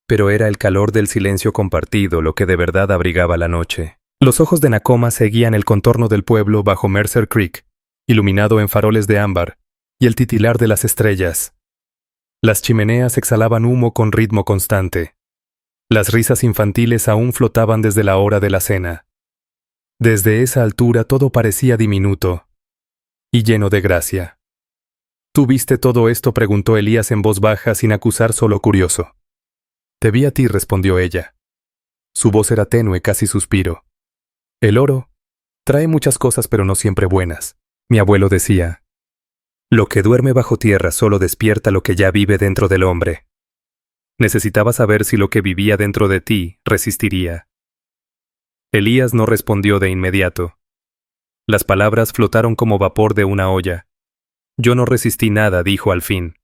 pero era el calor del silencio compartido lo que de verdad abrigaba la noche. Los ojos de Nakoma seguían el contorno del pueblo bajo Mercer Creek, iluminado en faroles de ámbar, y el titilar de las estrellas. Las chimeneas exhalaban humo con ritmo constante. Las risas infantiles aún flotaban desde la hora de la cena. Desde esa altura todo parecía diminuto y lleno de gracia. ¿Tú viste todo esto?, preguntó Elías en voz baja, sin acusar, solo curioso. Te vi a ti, respondió ella. Su voz era tenue, casi suspiro. El oro trae muchas cosas, pero no siempre buenas. Mi abuelo decía, lo que duerme bajo tierra solo despierta lo que ya vive dentro del hombre. Necesitaba saber si lo que vivía dentro de ti resistiría. Elías no respondió de inmediato. Las palabras flotaron como vapor de una olla. Yo no resistí nada, dijo al fin.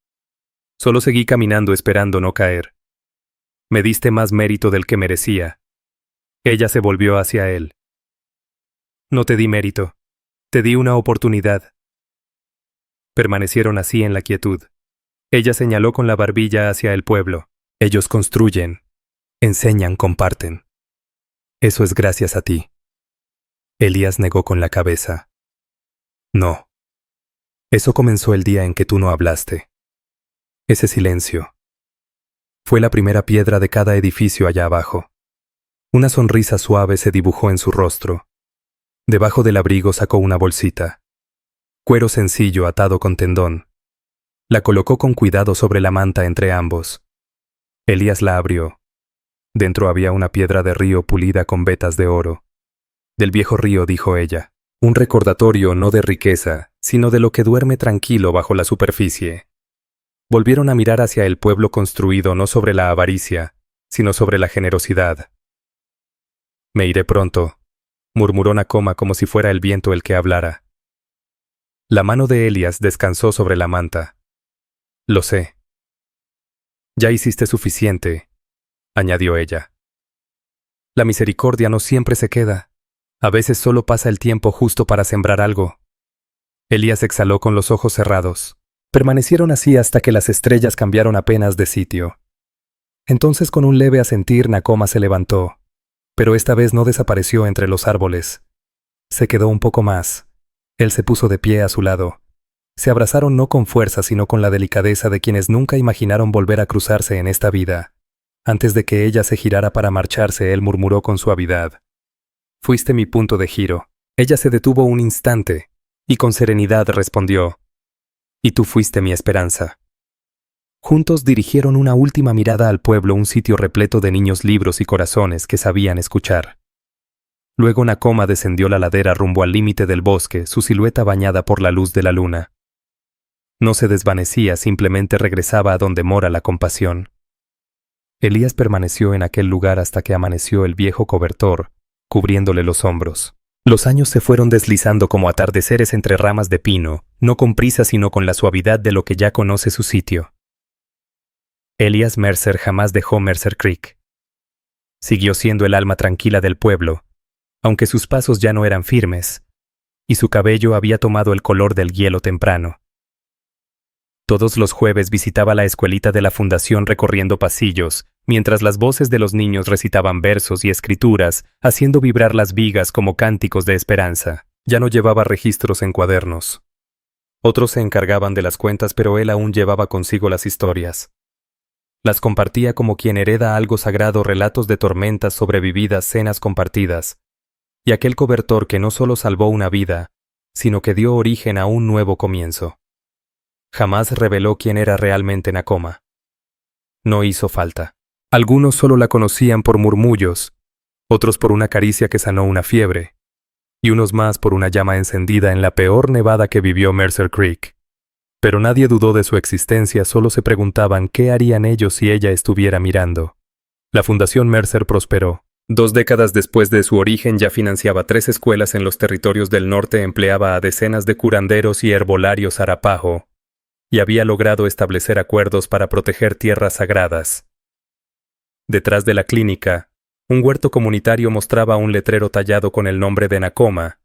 Solo seguí caminando esperando no caer. Me diste más mérito del que merecía. Ella se volvió hacia él. No te di mérito. Te di una oportunidad. Permanecieron así en la quietud. Ella señaló con la barbilla hacia el pueblo. Ellos construyen, enseñan, comparten. Eso es gracias a ti. Elías negó con la cabeza. No. Eso comenzó el día en que tú no hablaste. Ese silencio fue la primera piedra de cada edificio allá abajo. Una sonrisa suave se dibujó en su rostro. Debajo del abrigo sacó una bolsita. Cuero sencillo atado con tendón. La colocó con cuidado sobre la manta entre ambos. Elías la abrió. Dentro había una piedra de río pulida con vetas de oro. Del viejo río, dijo ella. Un recordatorio no de riqueza, sino de lo que duerme tranquilo bajo la superficie. Volvieron a mirar hacia el pueblo construido no sobre la avaricia, sino sobre la generosidad. Me iré pronto, murmuró Nakoma como si fuera el viento el que hablara. La mano de Elias descansó sobre la manta. Lo sé. Ya hiciste suficiente, añadió ella. La misericordia no siempre se queda. A veces solo pasa el tiempo justo para sembrar algo. Elías exhaló con los ojos cerrados. Permanecieron así hasta que las estrellas cambiaron apenas de sitio. Entonces, con un leve asentir, Nakoma se levantó, pero esta vez no desapareció entre los árboles. Se quedó un poco más. Él se puso de pie a su lado. Se abrazaron no con fuerza, sino con la delicadeza de quienes nunca imaginaron volver a cruzarse en esta vida. Antes de que ella se girara para marcharse, él murmuró con suavidad. Fuiste mi punto de giro. Ella se detuvo un instante, y con serenidad respondió. Y tú fuiste mi esperanza. Juntos dirigieron una última mirada al pueblo, un sitio repleto de niños libros y corazones que sabían escuchar. Luego Nakoma descendió la ladera rumbo al límite del bosque, su silueta bañada por la luz de la luna. No se desvanecía, simplemente regresaba a donde mora la compasión. Elías permaneció en aquel lugar hasta que amaneció el viejo cobertor, cubriéndole los hombros. Los años se fueron deslizando como atardeceres entre ramas de pino, no con prisa sino con la suavidad de lo que ya conoce su sitio. Elias Mercer jamás dejó Mercer Creek. Siguió siendo el alma tranquila del pueblo, aunque sus pasos ya no eran firmes, y su cabello había tomado el color del hielo temprano. Todos los jueves visitaba la escuelita de la fundación recorriendo pasillos, mientras las voces de los niños recitaban versos y escrituras, haciendo vibrar las vigas como cánticos de esperanza. Ya no llevaba registros en cuadernos. Otros se encargaban de las cuentas, pero él aún llevaba consigo las historias. Las compartía como quien hereda algo sagrado, relatos de tormentas sobrevividas, cenas compartidas, y aquel cobertor que no solo salvó una vida, sino que dio origen a un nuevo comienzo. Jamás reveló quién era realmente Nakoma. No hizo falta. Algunos solo la conocían por murmullos, otros por una caricia que sanó una fiebre, y unos más por una llama encendida en la peor nevada que vivió Mercer Creek. Pero nadie dudó de su existencia, solo se preguntaban qué harían ellos si ella estuviera mirando. La Fundación Mercer prosperó. 2 décadas después de su origen ya financiaba 3 escuelas en los territorios del norte, empleaba a decenas de curanderos y herbolarios Arapaho, y había logrado establecer acuerdos para proteger tierras sagradas. Detrás de la clínica, un huerto comunitario mostraba un letrero tallado con el nombre de Nakoma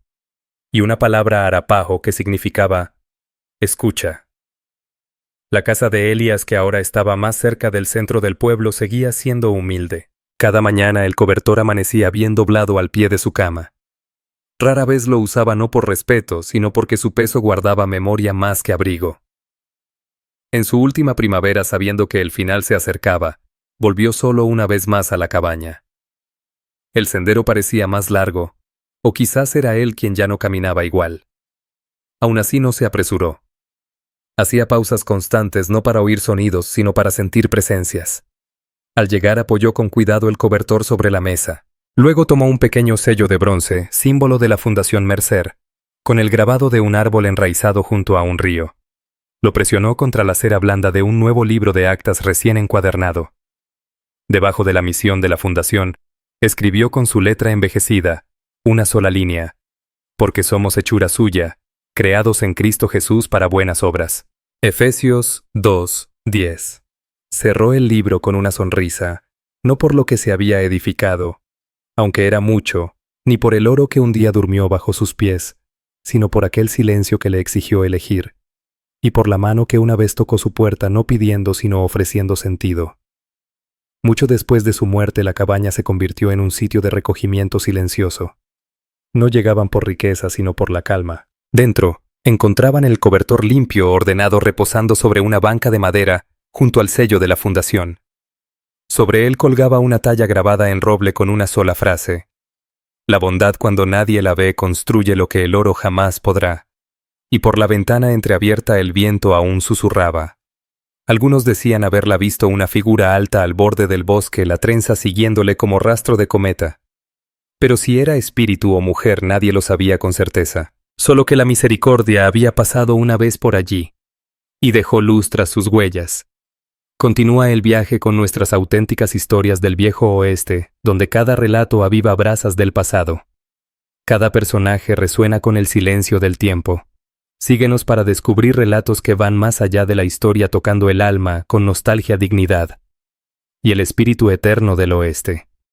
y una palabra Arapaho que significaba escucha. La casa de Elias, que ahora estaba más cerca del centro del pueblo, seguía siendo humilde. Cada mañana el cobertor amanecía bien doblado al pie de su cama. Rara vez lo usaba no por respeto, sino porque su peso guardaba memoria más que abrigo. En su última primavera, sabiendo que el final se acercaba, volvió solo una vez más a la cabaña. El sendero parecía más largo, o quizás era él quien ya no caminaba igual. Aún así no se apresuró. Hacía pausas constantes no para oír sonidos, sino para sentir presencias. Al llegar apoyó con cuidado el cobertor sobre la mesa. Luego tomó un pequeño sello de bronce, símbolo de la Fundación Mercer, con el grabado de un árbol enraizado junto a un río. Lo presionó contra la cera blanda de un nuevo libro de actas recién encuadernado. Debajo de la misión de la Fundación, escribió con su letra envejecida, una sola línea: porque somos hechura suya, creados en Cristo Jesús para buenas obras. Efesios 2:10. Cerró el libro con una sonrisa, no por lo que se había edificado, aunque era mucho, ni por el oro que un día durmió bajo sus pies, sino por aquel silencio que le exigió elegir, y por la mano que una vez tocó su puerta no pidiendo sino ofreciendo sentido. Mucho después de su muerte, la cabaña se convirtió en un sitio de recogimiento silencioso. No llegaban por riqueza sino por la calma. Dentro, encontraban el cobertor limpio, ordenado, reposando sobre una banca de madera, junto al sello de la Fundación. Sobre él colgaba una talla grabada en roble con una sola frase: la bondad, cuando nadie la ve, construye lo que el oro jamás podrá. Y por la ventana entreabierta el viento aún susurraba. Algunos decían haberla visto una figura alta al borde del bosque, la trenza siguiéndole como rastro de cometa. Pero si era espíritu o mujer nadie lo sabía con certeza. Solo que la misericordia había pasado una vez por allí y dejó luz tras sus huellas. Continúa el viaje con nuestras auténticas historias del viejo oeste, donde cada relato aviva brasas del pasado. Cada personaje resuena con el silencio del tiempo. Síguenos para descubrir relatos que van más allá de la historia, tocando el alma con nostalgia, dignidad y el espíritu eterno del oeste.